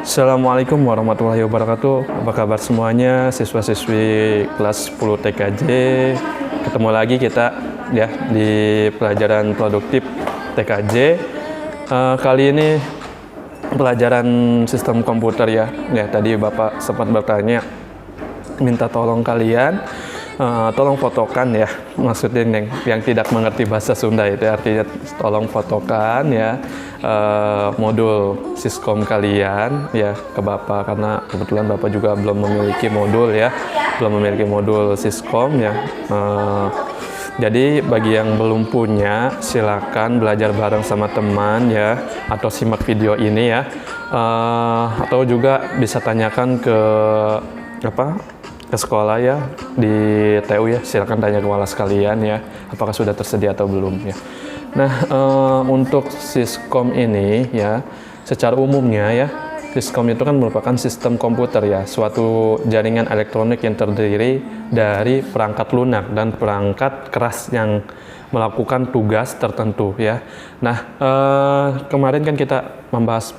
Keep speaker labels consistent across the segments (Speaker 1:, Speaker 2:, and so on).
Speaker 1: Assalamualaikum warahmatullahi wabarakatuh. Apa kabar semuanya, siswa-siswi kelas 10 TKJ? Ketemu lagi kita ya di pelajaran produktif TKJ. Kali ini pelajaran sistem komputer ya. Ya, tadi Bapak sempat bertanya, minta tolong kalian tolong fotokan ya, maksudnya yang tidak mengerti bahasa Sunda itu artinya tolong fotokan ya modul siskom kalian ya ke Bapak, karena kebetulan Bapak juga belum memiliki modul ya, belum memiliki modul siskom ya. Jadi bagi yang belum punya, silakan belajar bareng sama teman ya, atau simak video ini ya, atau juga bisa tanyakan ke sekolah ya, di TU ya, silakan tanya ke wala sekalian ya, apakah sudah tersedia atau belum ya. Nah, untuk siskom ini ya, secara umumnya ya, siskom itu kan merupakan sistem komputer ya, suatu jaringan elektronik yang terdiri dari perangkat lunak dan perangkat keras yang melakukan tugas tertentu ya. Nah, kemarin kan kita membahas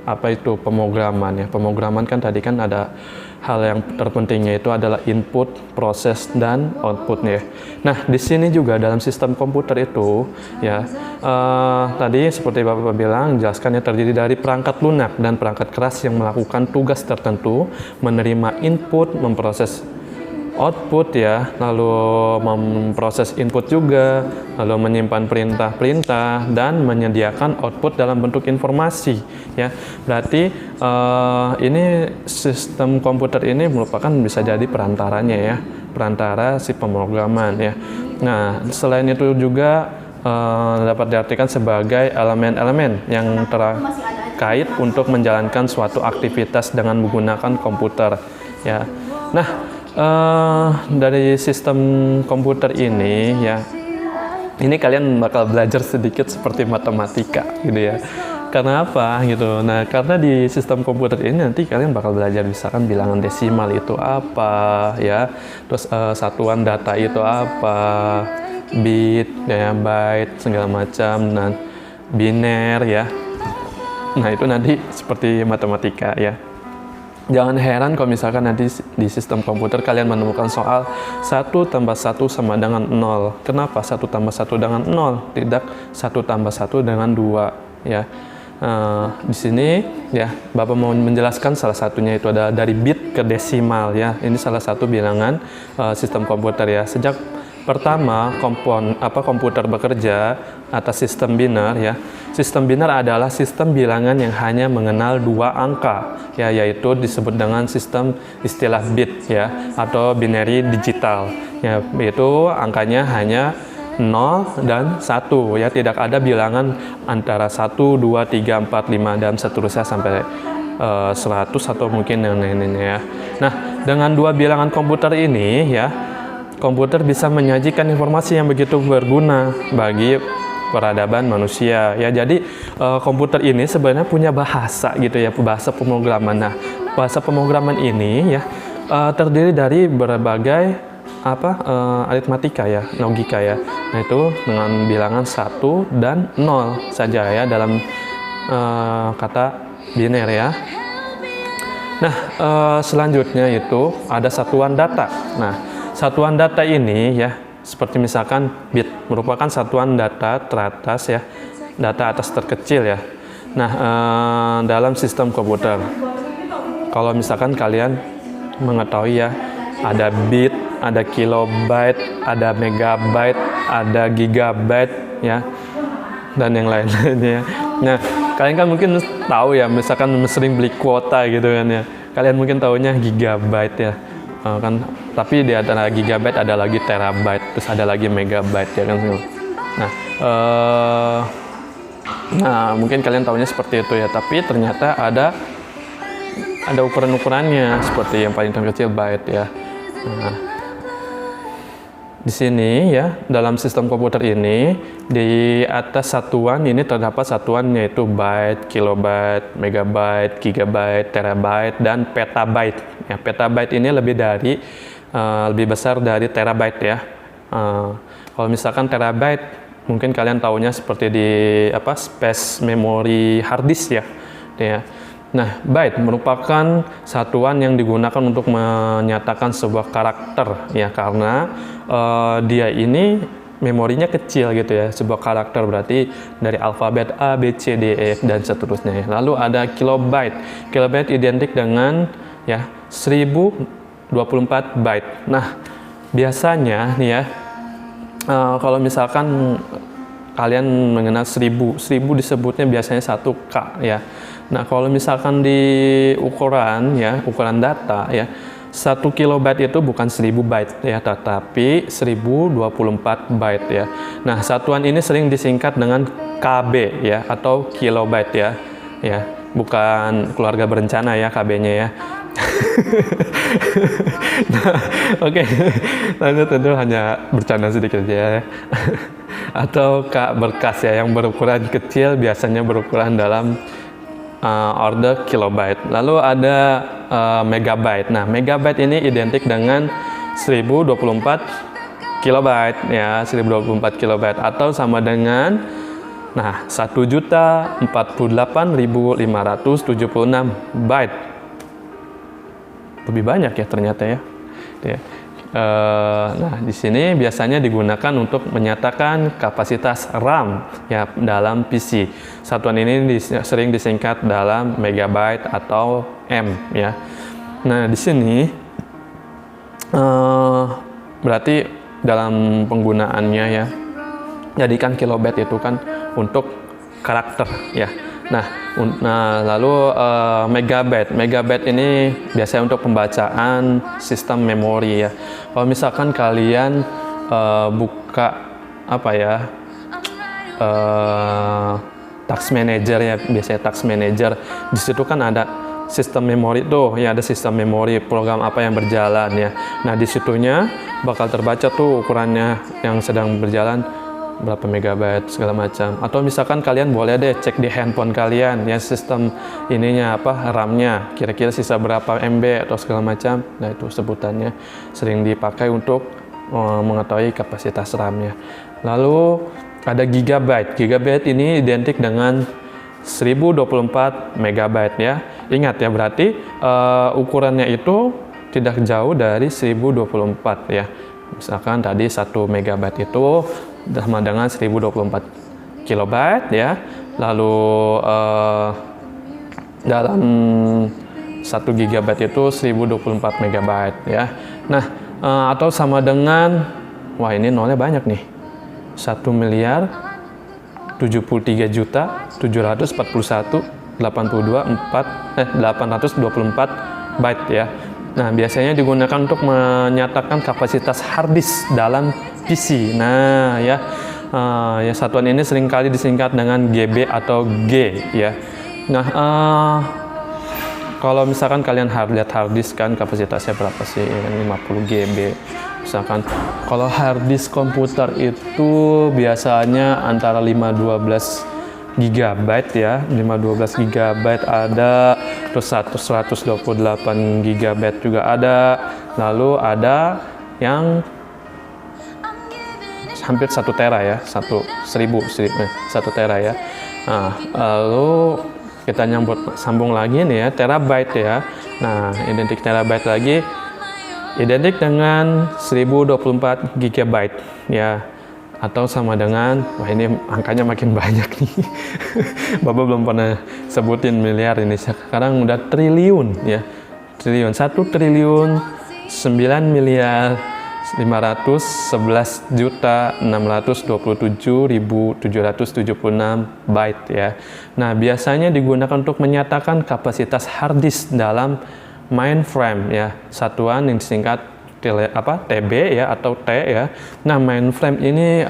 Speaker 1: apa itu pemrograman ya. Pemrograman kan tadi kan ada hal yang terpentingnya itu adalah input, proses, dan outputnya. Nah, di sini juga dalam sistem komputer itu ya, tadi seperti Bapak bilang, jelaskannya terdiri dari perangkat lunak dan perangkat keras yang melakukan tugas tertentu, menerima input, memproses output ya, lalu memproses input juga, lalu menyimpan perintah-perintah dan menyediakan output dalam bentuk informasi ya. Berarti ini sistem komputer ini merupakan bisa jadi perantaranya ya, perantara si pemrograman ya. Nah, selain itu juga dapat diartikan sebagai elemen-elemen yang terkait untuk menjalankan suatu aktivitas dengan menggunakan komputer ya. Nah, dari sistem komputer ini ya, ini kalian bakal belajar sedikit seperti matematika gitu ya. Karena apa gitu? Nah, karena di sistem komputer ini nanti kalian bakal belajar misalkan bilangan desimal itu apa ya, terus satuan data itu apa, bit ya, byte segala macam, dan biner ya. Nah, itu nanti seperti matematika ya. Jangan heran kalau misalkan nanti di sistem komputer kalian menemukan soal 1 tambah 1 sama dengan 0. Kenapa 1 tambah 1 dengan 0? Tidak 1 tambah 1 dengan 2 ya. Di sini ya, Bapak mau menjelaskan salah satunya itu adalah dari bit ke desimal ya. Ini salah satu bilangan sistem komputer ya. Sejak pertama komputer bekerja atas sistem biner ya. Sistem biner adalah sistem bilangan yang hanya mengenal 2 angka ya, yaitu disebut dengan sistem istilah bit ya, atau binary digital ya, yaitu angkanya hanya 0 dan 1 ya, tidak ada bilangan antara 1, 2, 3, 4, 5 dan seterusnya sampai 100 atau mungkin yang lainnya ya. Nah, dengan 2 bilangan komputer ini ya, komputer bisa menyajikan informasi yang begitu berguna bagi peradaban manusia ya. Jadi komputer ini sebenarnya punya bahasa gitu ya, bahasa pemrograman. Nah, bahasa pemrograman ini ya terdiri dari berbagai aritmatika ya, logika ya. Nah, itu dengan bilangan 1 dan 0 saja ya dalam kata biner ya. Nah, selanjutnya itu ada satuan data. Nah, satuan data ini ya, seperti misalkan bit merupakan satuan data teratas ya, data atas terkecil ya. Nah, dalam sistem komputer, kalau misalkan kalian mengetahui ya, ada bit, ada kilobyte, ada megabyte, ada gigabyte ya, dan yang lain-lainnya. Nah, kalian kan mungkin tahu ya, misalkan sering beli kuota gitu kan ya, kalian mungkin tahunya gigabyte ya. Kan, tapi di antara gigabyte ada lagi terabyte, terus ada lagi megabyte ya kan. Nah, mungkin kalian tahunya seperti itu ya, tapi ternyata ada ukuran-ukurannya, seperti yang paling terkecil byte ya. Nah, di sini ya, dalam sistem komputer ini di atas satuan ini terdapat satuan yaitu byte, kilobyte, megabyte, gigabyte, terabyte, dan petabyte. Ya, petabyte ini lebih besar dari terabyte ya. Kalau misalkan terabyte, mungkin kalian tahunya seperti di space memory hard disk ya. Nah, byte merupakan satuan yang digunakan untuk menyatakan sebuah karakter ya, karena dia ini memorinya kecil gitu ya. Sebuah karakter berarti dari alfabet A, B, C, D, E, F dan seterusnya. Lalu ada kilobyte. Kilobyte identik dengan ya 1024 byte. Nah, biasanya nih ya, kalau misalkan kalian mengenal 1000 disebutnya biasanya 1K ya. Nah, kalau misalkan di ukuran ya, ukuran data ya, 1 kilobyte itu bukan 1000 byte ya, tetapi 1024 byte ya. Nah, satuan ini sering disingkat dengan KB ya, atau kilobyte ya. Ya, bukan keluarga berencana ya KB-nya ya. Nah, oke. Lanjut, itu hanya bercanda sedikit ya. Atau K berkas ya, yang berukuran kecil biasanya berukuran dalam order kilobyte. Lalu ada megabyte. Nah, megabyte ini identik dengan 1024 kilobyte ya, 1024 kilobyte atau sama dengan 1.048.576 byte. Lebih banyak ya ternyata ya. Nah, di sini biasanya digunakan untuk menyatakan kapasitas RAM ya dalam PC. Satuan ini sering disingkat dalam megabyte atau M ya. Nah, di sini berarti dalam penggunaannya ya, jadikan kilobyte itu kan untuk karakter ya. Nah, lalu megabyte ini biasanya untuk pembacaan sistem memori ya. Kalau misalkan kalian buka apa ya, task manager ya, biasanya task manager, di situ kan ada sistem memori tuh ya, ada sistem memori program apa yang berjalan ya. Nah, di situnya bakal terbaca tuh ukurannya yang sedang berjalan berapa megabyte segala macam. Atau misalkan kalian boleh deh cek di handphone kalian ya, sistem ininya apa, RAM-nya kira-kira sisa berapa MB atau segala macam. Nah, itu sebutannya sering dipakai untuk mengetahui kapasitas RAM-nya. Lalu ada gigabyte. Gigabyte ini identik dengan 1024 megabyte ya. Ingat ya, berarti ukurannya itu tidak jauh dari 1024 ya. Misalkan tadi 1 megabyte itu sama dengan 1024 kilobyte ya. Lalu dalam 1 gigabyte itu 1024 megabyte ya. Nah, atau sama dengan, wah ini nolnya banyak nih, 1.773.741.82.824 byte ya. Nah, biasanya digunakan untuk menyatakan kapasitas hard disk dalam PC. Nah, ya, satuan ini seringkali disingkat dengan GB atau G ya. Nah, kalau misalkan kalian lihat hard disk kan kapasitasnya berapa sih? 50 GB. Misalkan kalau hard disk komputer itu biasanya antara 512 GB ya, 512 GB ada, terus 128 GB juga ada, lalu ada yang hampir 1 tera ya, 1 tera ya. Nah, lalu kita sambung lagi nih ya, terabyte ya. Nah, identik terabyte lagi, identik dengan 1024 GB ya, atau sama dengan, wah ini angkanya makin banyak nih. Bapak belum pernah sebutin miliar, ini sekarang udah triliun ya. Triliun, 1.911.627.776 byte ya. Nah, biasanya digunakan untuk menyatakan kapasitas hard disk dalam mainframe ya, satuan yang disingkat TB ya atau T ya. Nah, mainframe ini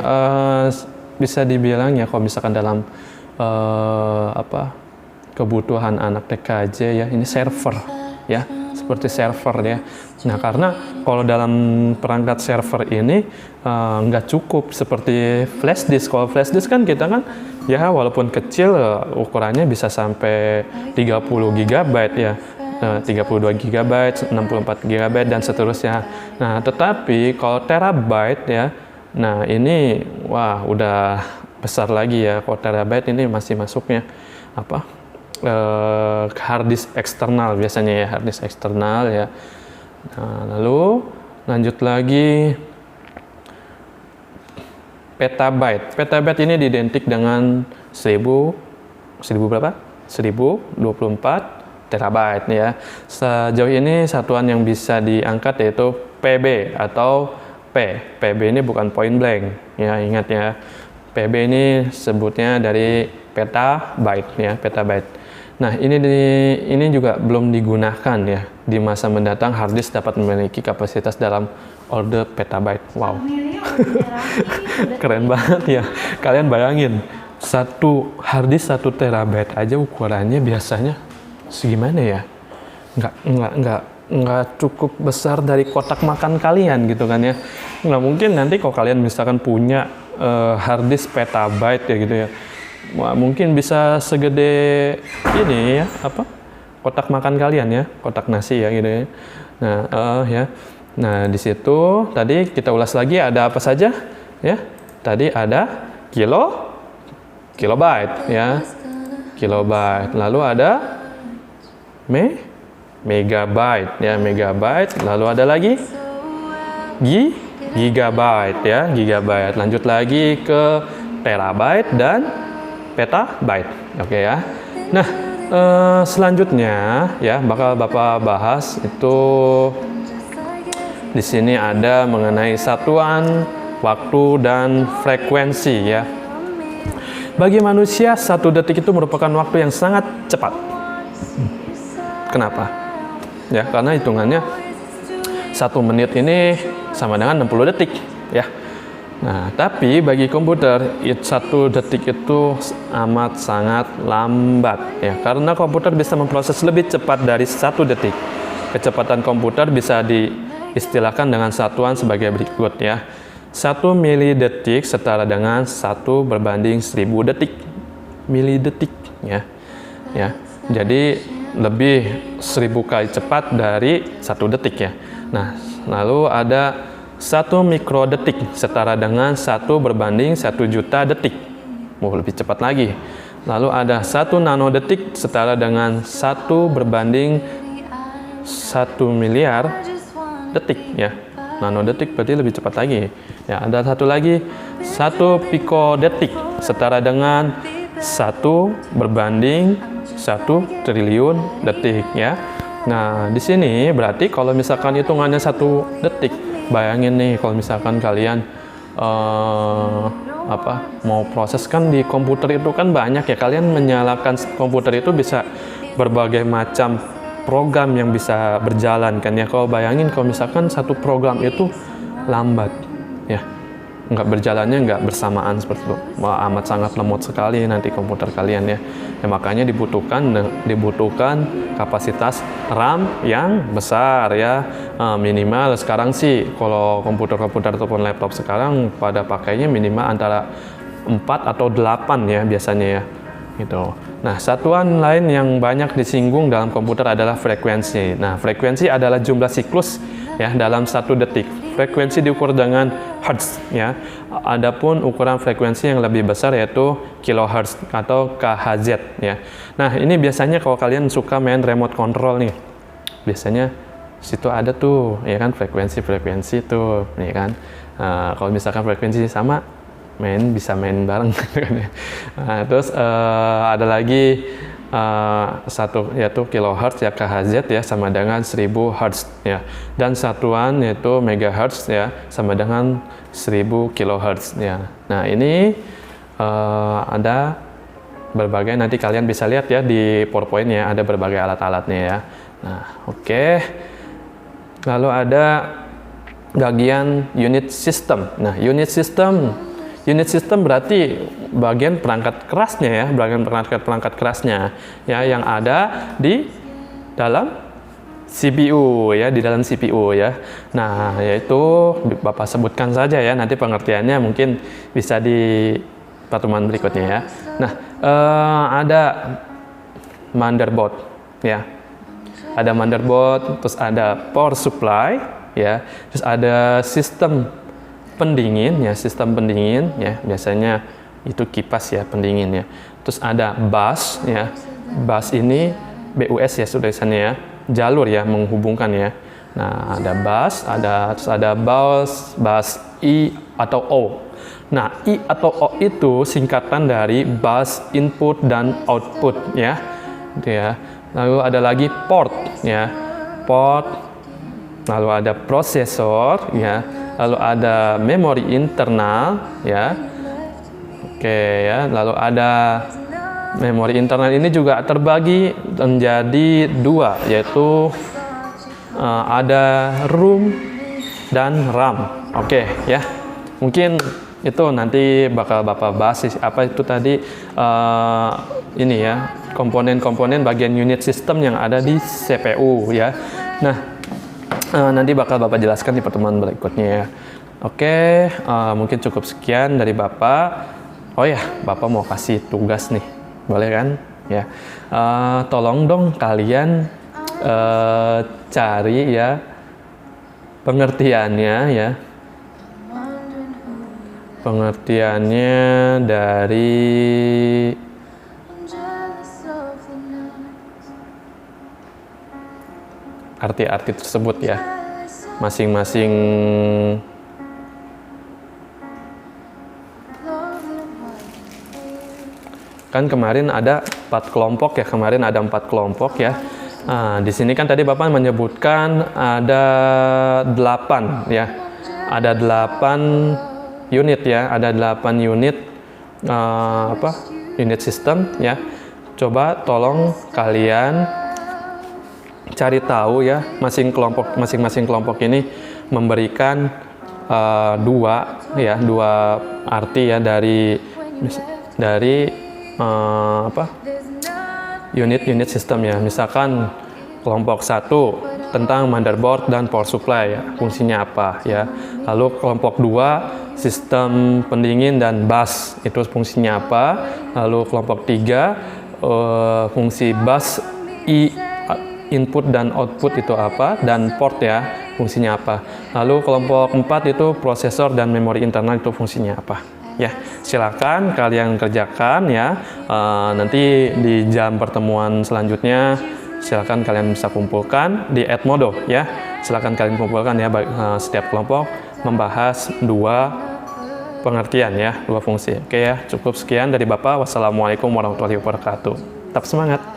Speaker 1: bisa dibilang ya, kalau misalkan dalam kebutuhan anak TKJ ya, ini server ya, seperti server ya. Nah, karena kalau dalam perangkat server ini nggak cukup seperti flash disk. Kalau flash disk kan kita kan ya, walaupun kecil ukurannya bisa sampai 30 GB ya. 32 GB, 64 GB dan seterusnya. Nah, tetapi kalau terabyte ya, nah ini wah udah besar lagi ya. Kalau terabyte ini masih masuknya hard disk eksternal biasanya ya, hard disk eksternal ya. Nah, lalu lanjut lagi petabyte. Petabyte ini identik dengan 1000 berapa? 1024 terabyte ya. Sejauh ini satuan yang bisa diangkat yaitu PB atau P. PB ini bukan point blank ya, ingat ya. PB ini sebutnya dari petabyte ya, petabyte. Nah, ini juga belum digunakan ya. Di masa mendatang hard disk dapat memiliki kapasitas dalam order petabyte. Wow. Keren banget ya. Kalian bayangin, satu hard disk 1 terabyte aja ukurannya biasanya segimana ya? Nggak cukup besar dari kotak makan kalian gitu kan ya. Nggak mungkin nanti kalau kalian misalkan punya hard disk petabyte ya gitu ya. Wah, mungkin bisa segede ini ya, apa? Kotak makan kalian ya, kotak nasi ya gitu ya. Nah, ya. Nah, di situ tadi kita ulas lagi ada apa saja ya? Tadi ada kilobyte ya. Kilobyte. Lalu ada megabyte ya, megabyte. Lalu ada lagi gigabyte ya, gigabyte. Lanjut lagi ke terabyte dan petabyte. Oke ya. Nah, selanjutnya ya bakal Bapak bahas itu di sini ada mengenai satuan waktu dan frekuensi ya. Bagi manusia 1 detik itu merupakan waktu yang sangat cepat. Kenapa? Ya, karena hitungannya 1 menit ini sama dengan 60 detik ya. Nah, tapi bagi komputer 1 detik itu amat sangat lambat ya, karena komputer bisa memproses lebih cepat dari 1 detik. Kecepatan komputer bisa diistilahkan dengan satuan sebagai berikut ya. 1 milidetik setara dengan 1/1000 detik. Milidetik ya. Ya. Jadi lebih 1000 kali cepat dari 1 detik ya. Nah, lalu ada 1 mikrodetik setara dengan 1/1 juta detik. Lebih cepat lagi. Lalu ada 1 nanodetik setara dengan 1/1 miliar detik ya. Nanodetik berarti lebih cepat lagi. Ya, ada satu lagi 1 pikodetik setara dengan 1/1 triliun detik ya. Nah, di sini berarti kalau misalkan hitungannya 1 detik, bayangin nih kalau misalkan kalian mau proses kan di komputer itu kan banyak ya, kalian menyalakan komputer itu bisa berbagai macam program yang bisa berjalan kan ya. Kalau bayangin kalau misalkan 1 program itu lambat ya, nggak berjalannya nggak bersamaan seperti itu, wah amat sangat lemot sekali nanti komputer kalian ya. Ya makanya dibutuhkan kapasitas RAM yang besar ya. Minimal sekarang sih kalau komputer-komputer ataupun laptop sekarang pada pakainya minimal antara 4 atau 8 ya biasanya ya gitu. Nah, satuan lain yang banyak disinggung dalam komputer adalah frekuensi. Nah, frekuensi adalah jumlah siklus ya dalam 1 detik. Frekuensi diukur dengan hertz ya. Adapun ukuran frekuensi yang lebih besar yaitu kilohertz atau KHZ ya. Nah, ini biasanya kalau kalian suka main remote control nih, biasanya situ ada tuh ya kan frekuensi tuh ya kan. Kalau misalkan frekuensi sama, bisa main bareng gitu kan ya. Nah, terus ada lagi satu yaitu kilohertz ya, KHZ ya sama dengan 1000 hertz ya, dan satuan yaitu megahertz ya sama dengan 1000 kilohertz ya. Nah, ini ada berbagai, nanti kalian bisa lihat ya di PowerPoint ya, ada berbagai alat-alatnya ya. Nah, oke. Lalu ada bagian unit system. Nah, unit system berarti bagian perangkat kerasnya ya, bagian perangkat kerasnya ya yang ada di dalam CPU ya, di dalam CPU ya. Nah, yaitu Bapak sebutkan saja ya, nanti pengertiannya mungkin bisa di pertemuan berikutnya ya. Nah, ada motherboard ya. Ada motherboard, terus ada power supply ya, terus ada sistem pendingin ya, biasanya itu kipas ya, pendingin ya. Terus ada bus ya, bus ini BUS ya tulisannya ya, jalur ya, menghubungkan ya. Nah, ada bus, terus ada bus I atau O. Nah, I atau O itu singkatan dari bus input dan output ya. Gitu ya. Lalu ada lagi port ya. Port. Lalu ada prosesor ya. Lalu ada memori internal ya. Oke ya. Lalu ada memori internal ini juga terbagi menjadi dua, yaitu ada ROM dan RAM. Oke ya. Mungkin itu nanti bakal Bapak bahas apa itu tadi ini ya, komponen-komponen bagian unit sistem yang ada di CPU ya. Nah, nanti bakal Bapak jelaskan di pertemuan berikutnya ya. Oke, mungkin cukup sekian dari Bapak. Oh ya, Bapak mau kasih tugas nih, boleh kan? Ya, tolong dong kalian cari ya pengertiannya ya. Pengertiannya dari arti-arti tersebut ya, masing-masing kan kemarin ada 4 kelompok ya, Nah, di sini kan tadi Bapak menyebutkan ada 8 ya, ada 8 unit ya, ada 8 unit unit sistem ya. Coba tolong kalian cari tahu ya, masing-masing kelompok ini memberikan dua arti ya dari unit sistem ya. Misalkan kelompok 1 tentang motherboard dan power supply ya, fungsinya apa ya. Lalu kelompok 2 sistem pendingin dan bus, itu fungsinya apa. Lalu kelompok 3 fungsi bus input dan output itu apa, dan port ya, fungsinya apa. Lalu kelompok 4 itu prosesor dan memori internal, itu fungsinya apa. Ya, silakan kalian kerjakan ya. Nanti di jam pertemuan selanjutnya silakan kalian bisa kumpulkan di Edmodo ya. Silakan kalian kumpulkan ya, setiap kelompok membahas 2 pengertian ya, 2 fungsi. Oke ya, cukup sekian dari Bapak. Wassalamualaikum warahmatullahi wabarakatuh. Tetap semangat.